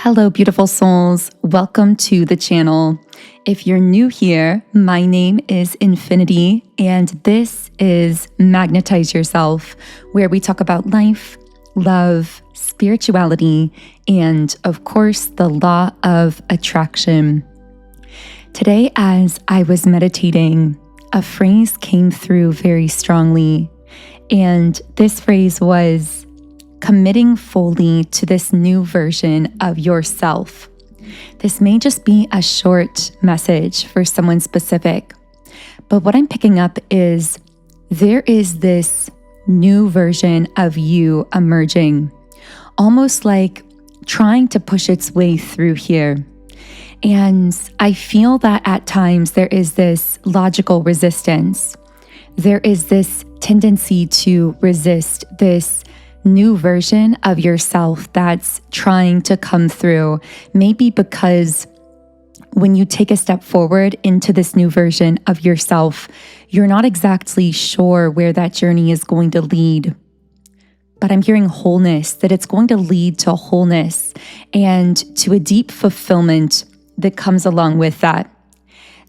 Hello, beautiful souls. Welcome to the channel. If you're new here, my name is Infinity, and this is Magnetize Yourself, where we talk about life, love, spirituality, and of course, the law of attraction. Today, as I was meditating, a phrase came through very strongly, and this phrase was committing fully to this new version of yourself. This may just be a short message for someone specific, but what I'm picking up is there is this new version of you emerging, almost like trying to push its way through here. And I feel that at times there is this logical resistance. There is this tendency to resist this new version of yourself that's trying to come through. Maybe because when you take a step forward into this new version of yourself, you're not exactly sure where that journey is going to lead. But I'm hearing wholeness, that it's going to lead to wholeness and to a deep fulfillment that comes along with that.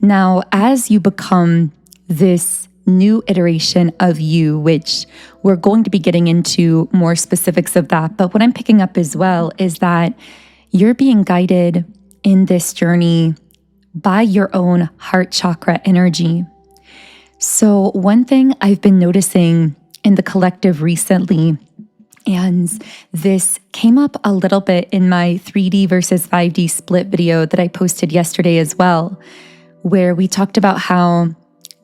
Now, as you become this new iteration of you, which we're going to be getting into more specifics of that, but what I'm picking up as well is that you're being guided in this journey by your own heart chakra energy. So one thing I've been noticing in the collective recently, and this came up a little bit in my 3D versus 5D split video that I posted yesterday as well, where we talked about how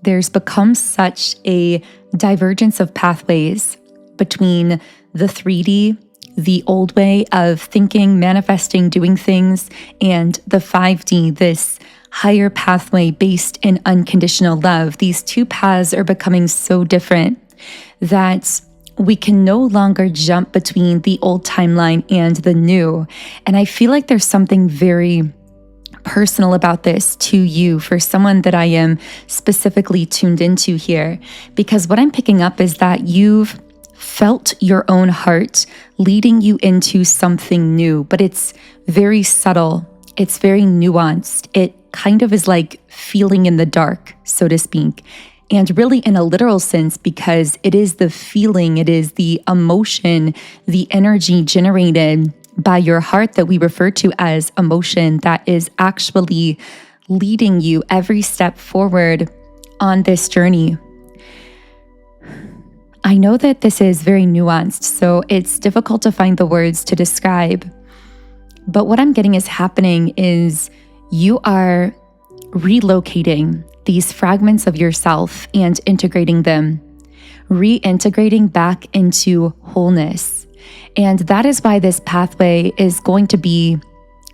there's become such a divergence of pathways between the 3D, the old way of thinking, manifesting, doing things, and the 5D, this higher pathway based in unconditional love. These two paths are becoming so different that we can no longer jump between the old timeline and the new. And I feel like there's something very personal about this to you, for someone that I am specifically tuned into here, because what I'm picking up is that you've felt your own heart leading you into something new, but it's very subtle. It's very nuanced. It kind of is like feeling in the dark, so to speak. And really in a literal sense, because it is the feeling, it is the emotion, the energy generated by your heart that we refer to as emotion that is actually leading you every step forward on this journey. I know that this is very nuanced, so it's difficult to find the words to describe. But what I'm getting is happening is you are relocating these fragments of yourself and integrating them, reintegrating back into wholeness. And that is why this pathway is going to be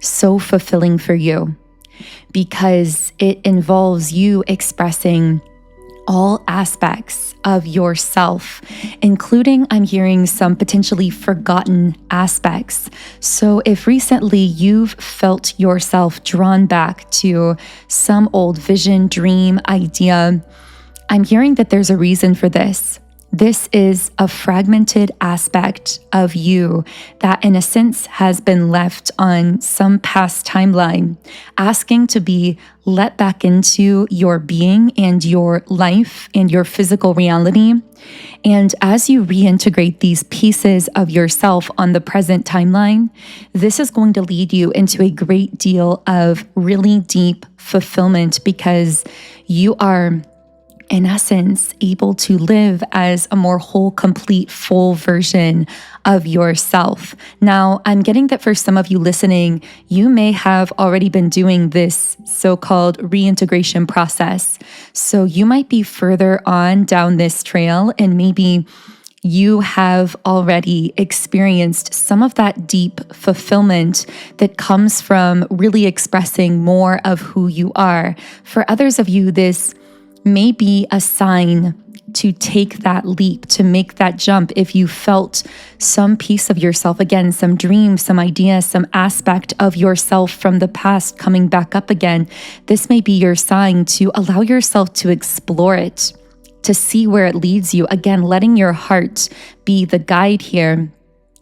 so fulfilling for you, because it involves you expressing all aspects of yourself, including, I'm hearing, some potentially forgotten aspects. So if recently you've felt yourself drawn back to some old vision, dream, idea, I'm hearing that there's a reason for this. This is a fragmented aspect of you that, in a sense, has been left on some past timeline, asking to be let back into your being and your life and your physical reality. And as you reintegrate these pieces of yourself on the present timeline, this is going to lead you into a great deal of really deep fulfillment, because you are, in essence, able to live as a more whole, complete, full version of yourself. Now, I'm getting that for some of you listening, you may have already been doing this so-called reintegration process. So you might be further on down this trail, and maybe you have already experienced some of that deep fulfillment that comes from really expressing more of who you are. For others of you, this may be a sign to take that leap, to make that jump. If you felt some piece of yourself, again, some dream, some idea, some aspect of yourself from the past coming back up again, this may be your sign to allow yourself to explore it, to see where it leads you. Again, letting your heart be the guide here,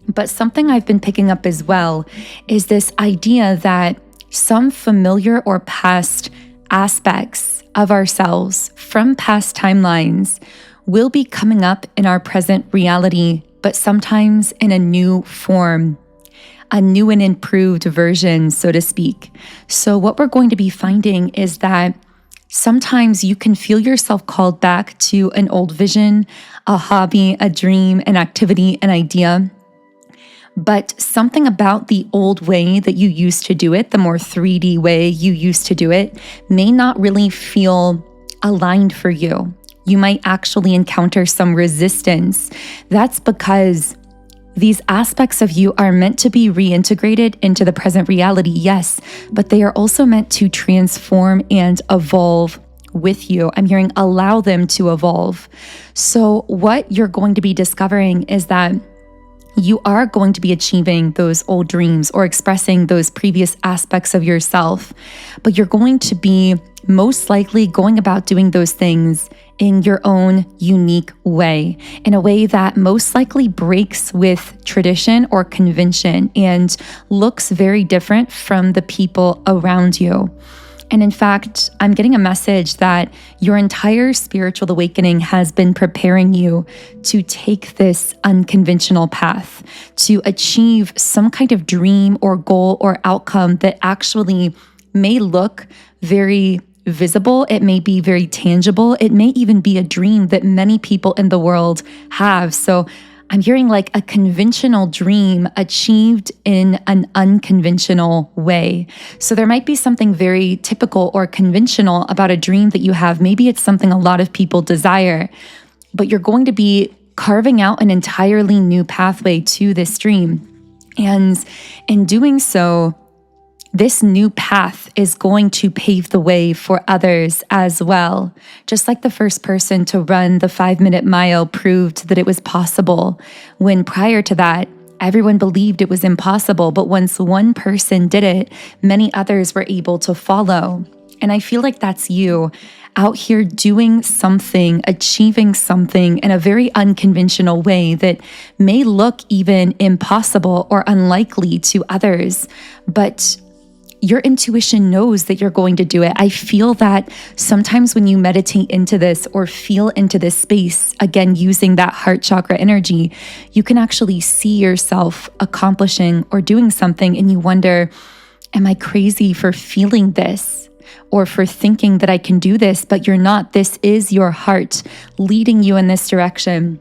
But something I've been picking up as well is this idea that some familiar or past aspects of ourselves from past timelines will be coming up in our present reality, but sometimes in a new form, a new and improved version, so to speak. So what we're going to be finding is that sometimes you can feel yourself called back to an old vision, a hobby, a dream, an activity, an idea. But something about the old way that you used to do it, the more 3D way you used to do it, may not really feel aligned for you. You might actually encounter some resistance. That's because these aspects of you are meant to be reintegrated into the present reality, yes, but they are also meant to transform and evolve with you. I'm hearing allow them to evolve. So what you're going to be discovering is that you are going to be achieving those old dreams or expressing those previous aspects of yourself, but you're going to be most likely going about doing those things in your own unique way, in a way that most likely breaks with tradition or convention and looks very different from the people around you. And in fact, I'm getting a message that your entire spiritual awakening has been preparing you to take this unconventional path, to achieve some kind of dream or goal or outcome that actually may look very visible. It may be very tangible. It may even be a dream that many people in the world have. So I'm hearing like a conventional dream achieved in an unconventional way. So there might be something very typical or conventional about a dream that you have. Maybe it's something a lot of people desire, but you're going to be carving out an entirely new pathway to this dream. And in doing so, this new path is going to pave the way for others as well. Just like the first person to run the 5-minute mile proved that it was possible, when prior to that, everyone believed it was impossible. But once one person did it, many others were able to follow. And I feel like that's you out here doing something, achieving something in a very unconventional way that may look even impossible or unlikely to others. But your intuition knows that you're going to do it. I feel that sometimes when you meditate into this or feel into this space, again, using that heart chakra energy, you can actually see yourself accomplishing or doing something and you wonder, am I crazy for feeling this or for thinking that I can do this? But you're not. This is your heart leading you in this direction.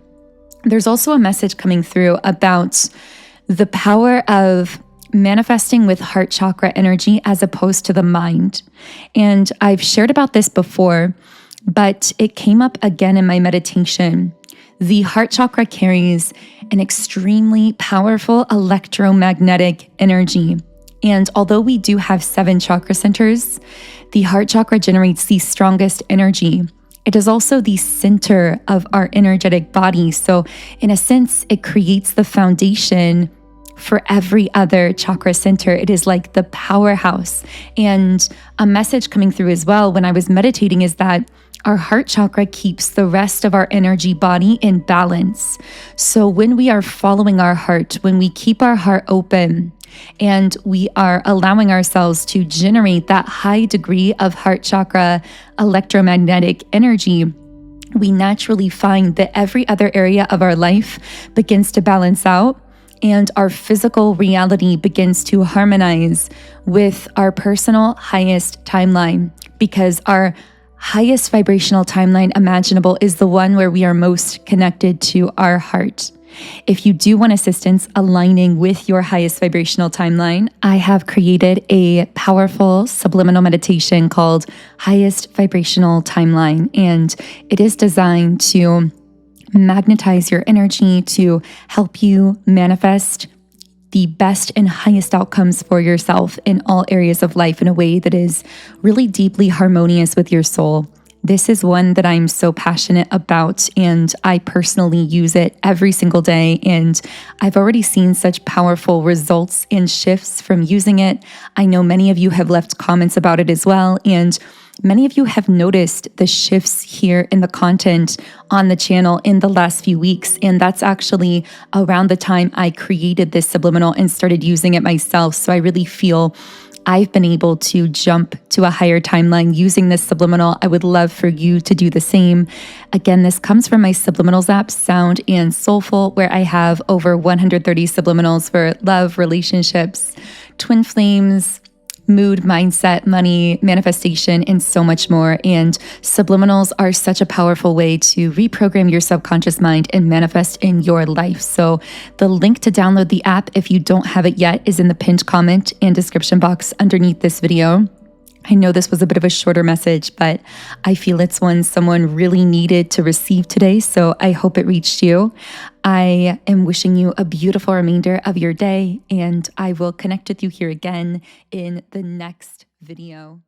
There's also a message coming through about the power of manifesting with heart chakra energy as opposed to the mind. And I've shared about this before, but it came up again in my meditation. The heart chakra carries an extremely powerful electromagnetic energy. And although we do have 7 chakra centers, the heart chakra generates the strongest energy. It is also the center of our energetic body. So in a sense, it creates the foundation for every other chakra center. It is like the powerhouse. And a message coming through as well when I was meditating is that our heart chakra keeps the rest of our energy body in balance. So when we are following our heart, when we keep our heart open and we are allowing ourselves to generate that high degree of heart chakra electromagnetic energy, we naturally find that every other area of our life begins to balance out. And our physical reality begins to harmonize with our personal highest timeline, because our highest vibrational timeline imaginable is the one where we are most connected to our heart. If you do want assistance aligning with your highest vibrational timeline, I have created a powerful subliminal meditation called Highest-Vibrational Timeline, and it is designed to magnetize your energy to help you manifest the best and highest outcomes for yourself in all areas of life in a way that is really deeply harmonious with your soul. This is one that I'm so passionate about, and I personally use it every single day, and I've already seen such powerful results and shifts from using it. I know many of you have left comments about it as well, and Many of you have noticed the shifts here in the content on the channel in the last few weeks, and that's actually around the time I created this Subliminal and started using it myself. So I really feel I've been able to jump to a higher timeline using this Subliminal. I would love for you to do the same. Again, this comes from my Subliminals app, Sound and Soulful, where I have over 130 Subliminals for love, relationships, twin flames, mood, mindset, money, manifestation, and so much more. And subliminals are such a powerful way to reprogram your subconscious mind and manifest in your life. So the link to download the app, if you don't have it yet, is in the pinned comment and description box underneath this video. I know this was a bit of a shorter message, but I feel it's one someone really needed to receive today, so I hope it reached you. I am wishing you a beautiful remainder of your day, and I will connect with you here again in the next video.